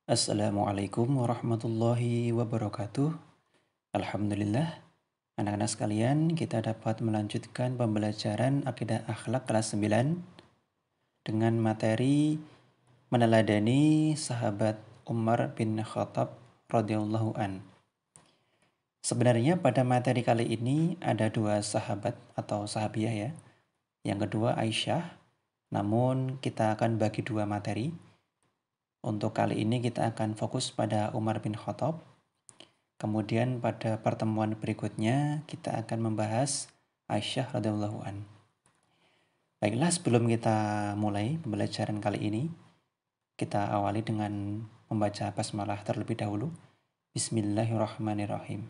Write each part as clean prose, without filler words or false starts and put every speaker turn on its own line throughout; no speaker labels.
Assalamualaikum warahmatullahi wabarakatuh. Alhamdulillah, anak-anak sekalian, kita dapat melanjutkan pembelajaran akidah akhlak kelas 9 dengan materi meneladani sahabat Umar bin Khattab radhiyallahu an. Sebenarnya pada materi kali ini ada dua sahabat atau sahabiah ya. Yang kedua Aisyah, namun kita akan bagi dua materi. Untuk kali ini kita akan fokus pada Umar bin Khattab. Kemudian pada pertemuan berikutnya kita akan membahas Aisyah radhiyallahu an. Baiklah, sebelum kita mulai pembelajaran kali ini, kita awali dengan membaca basmalah terlebih dahulu. Bismillahirrahmanirrahim.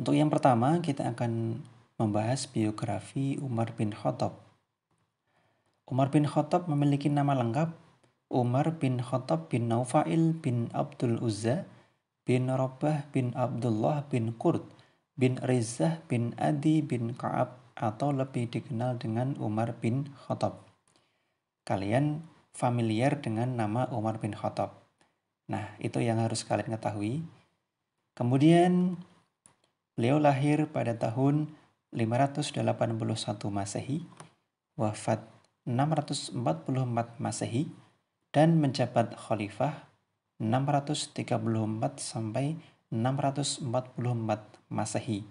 Untuk yang pertama, kita akan membahas biografi Umar bin Khattab. Umar bin Khattab memiliki nama lengkap Umar bin Khattab bin Naufail bin Abdul Uzza bin Rabah bin Abdullah bin Qurt bin Rizah bin Adi bin Ka'ab atau lebih dikenal dengan Umar bin Khattab. Kalian familiar dengan nama Umar bin Khattab. Nah, itu yang harus kalian ketahui. Kemudian beliau lahir pada tahun 581 Masehi, wafat 644 Masehi, dan menjabat khalifah 634 sampai 644 Masehi,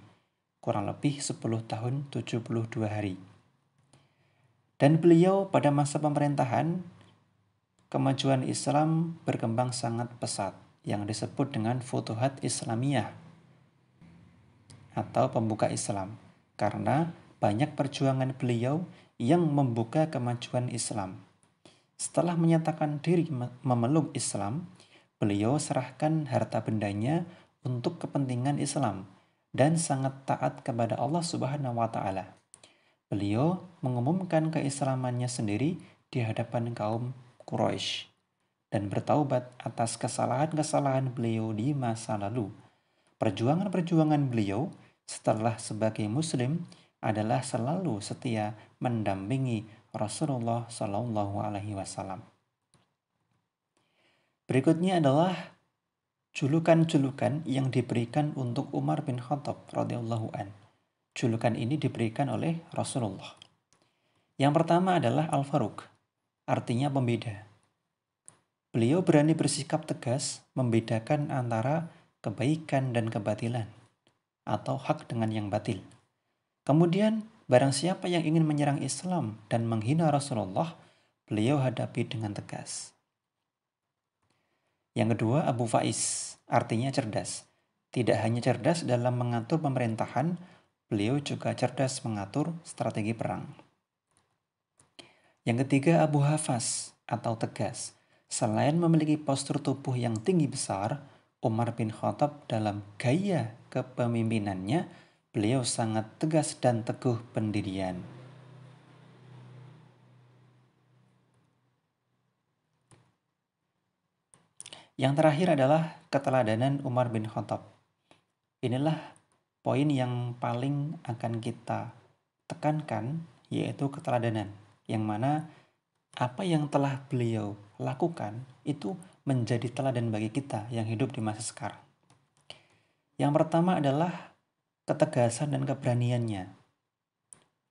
kurang lebih 10 tahun 72 hari. Dan beliau pada masa pemerintahan, kemajuan Islam berkembang sangat pesat yang disebut dengan Futuhat Islamiyah atau pembuka Islam, karena banyak perjuangan beliau yang membuka kemajuan Islam. Setelah menyatakan diri memeluk Islam, beliau serahkan harta bendanya untuk kepentingan Islam dan sangat taat kepada Allah Subhanahu wa taala. Beliau mengumumkan keislamannya sendiri di hadapan kaum Quraisy dan bertaubat atas kesalahan-kesalahan beliau di masa lalu. Perjuangan-perjuangan beliau setelah sebagai muslim adalah selalu setia mendampingi Rasulullah Shallallahu Alaihi Wasallam. Berikutnya adalah julukan-julukan yang diberikan untuk Umar bin Khattab radhiyallahu an. Julukan ini diberikan oleh Rasulullah. Yang pertama adalah Al-Faruq, artinya pembeda. Beliau berani bersikap tegas membedakan antara kebaikan dan kebatilan, atau hak dengan yang batil. Kemudian, barang siapa yang ingin menyerang Islam dan menghina Rasulullah, beliau hadapi dengan tegas. Yang kedua, Abu Faiz, artinya cerdas. Tidak hanya cerdas dalam mengatur pemerintahan, beliau juga cerdas mengatur strategi perang. Yang ketiga, Abu Hafas, atau tegas. Selain memiliki postur tubuh yang tinggi besar, Umar bin Khattab dalam gaya kepemimpinannya, beliau sangat tegas dan teguh pendirian. Yang terakhir adalah keteladanan Umar bin Khattab. Inilah poin yang paling akan kita tekankan, yaitu keteladanan, yang mana apa yang telah beliau lakukan itu menjadi teladan bagi kita yang hidup di masa sekarang. Yang pertama adalah ketegasan dan keberaniannya.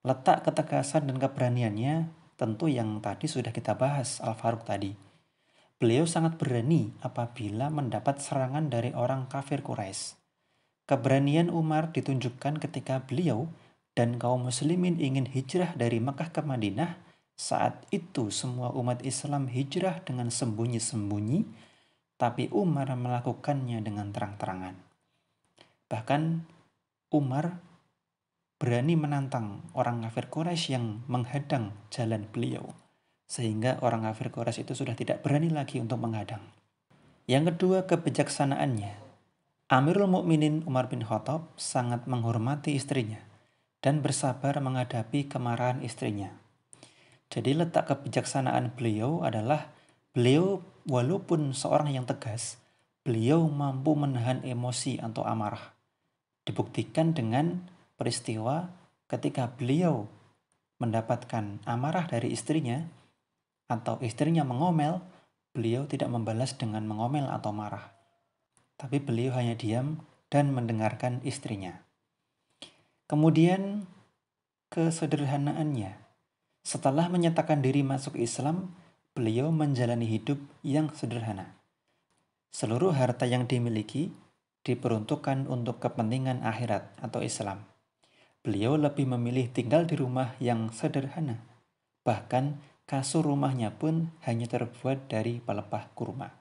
Letak ketegasan dan keberaniannya tentu yang tadi sudah kita bahas, Al-Faruq tadi. Beliau sangat berani apabila mendapat serangan dari orang kafir Quraisy. Keberanian Umar ditunjukkan ketika beliau dan kaum muslimin ingin hijrah dari Makkah ke Madinah. Saat itu semua umat Islam hijrah dengan sembunyi-sembunyi, tapi Umar melakukannya dengan terang-terangan. Bahkan Umar berani menantang orang kafir Quraisy yang menghadang jalan beliau, sehingga orang kafir Quraisy itu sudah tidak berani lagi untuk menghadang. Yang kedua, kebijaksanaannya. Amirul Mukminin Umar bin Khattab sangat menghormati istrinya dan bersabar menghadapi kemarahan istrinya. Jadi letak kebijaksanaan beliau adalah beliau walaupun seorang yang tegas, beliau mampu menahan emosi atau amarah. Dibuktikan dengan peristiwa ketika beliau mendapatkan amarah dari istrinya atau istrinya mengomel, beliau tidak membalas dengan mengomel atau marah, tapi beliau hanya diam dan mendengarkan istrinya. Kemudian kesederhanaannya. Setelah menyatakan diri masuk Islam, beliau menjalani hidup yang sederhana. Seluruh harta yang dimiliki diperuntukkan untuk kepentingan akhirat atau Islam. Beliau lebih memilih tinggal di rumah yang sederhana. Bahkan kasur rumahnya pun hanya terbuat dari pelepah kurma.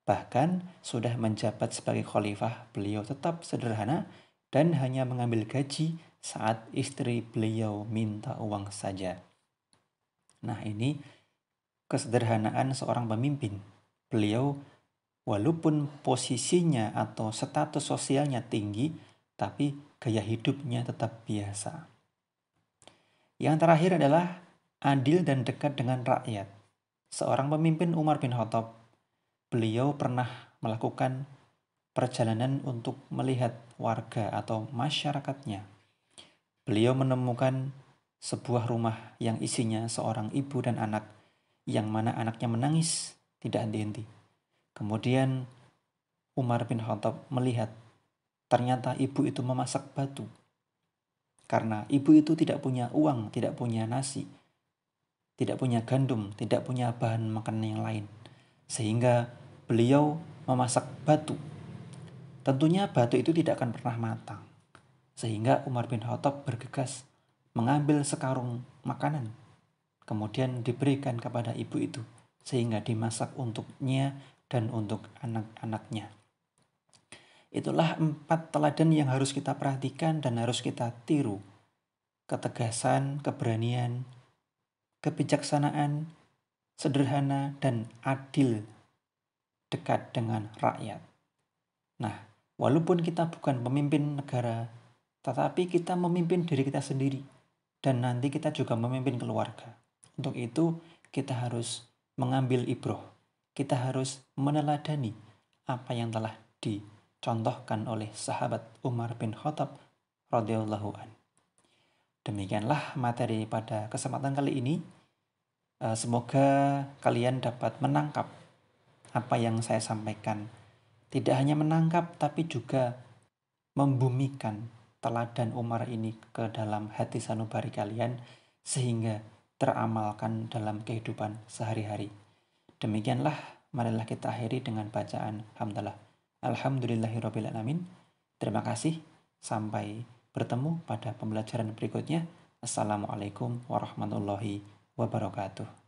Bahkan sudah menjabat sebagai khalifah, beliau tetap sederhana dan hanya mengambil gaji saat istri beliau minta uang saja. Nah, ini kesederhanaan seorang pemimpin. Beliau walaupun posisinya atau status sosialnya tinggi, tapi gaya hidupnya tetap biasa. Yang terakhir adalah adil dan dekat dengan rakyat. Seorang pemimpin Umar bin Khattab, beliau pernah melakukan perjalanan untuk melihat warga atau masyarakatnya. Beliau menemukan sebuah rumah yang isinya seorang ibu dan anak, yang mana anaknya menangis tidak henti-henti. Kemudian Umar bin Khattab melihat ternyata ibu itu memasak batu. Karena ibu itu tidak punya uang, tidak punya nasi, tidak punya gandum, tidak punya bahan makanan yang lain. Sehingga beliau memasak batu. Tentunya batu itu tidak akan pernah matang. Sehingga Umar bin Khattab bergegas mengambil sekarung makanan, kemudian diberikan kepada ibu itu, sehingga dimasak untuknya dan untuk anak-anaknya. Itulah 4 teladan yang harus kita perhatikan dan harus kita tiru. Ketegasan, keberanian, kebijaksanaan, sederhana, dan adil, dekat dengan rakyat. Nah, walaupun kita bukan pemimpin negara, tetapi kita memimpin diri kita sendiri. Dan nanti kita juga memimpin keluarga. Untuk itu, kita harus mengambil ibroh. Kita harus meneladani apa yang telah dicontohkan oleh sahabat Umar bin Khattab radhiyallahu an. Demikianlah materi pada kesempatan kali ini. Semoga kalian dapat menangkap apa yang saya sampaikan. Tidak hanya menangkap, tapi juga membumikan teladan Umar ini ke dalam hati sanubari kalian, sehingga teramalkan dalam kehidupan sehari-hari. Demikianlah, marilah kita akhiri dengan bacaan hamdalah. Alhamdulillahirrabbilalamin. Terima kasih. Sampai bertemu pada pembelajaran berikutnya. Assalamualaikum warahmatullahi wabarakatuh.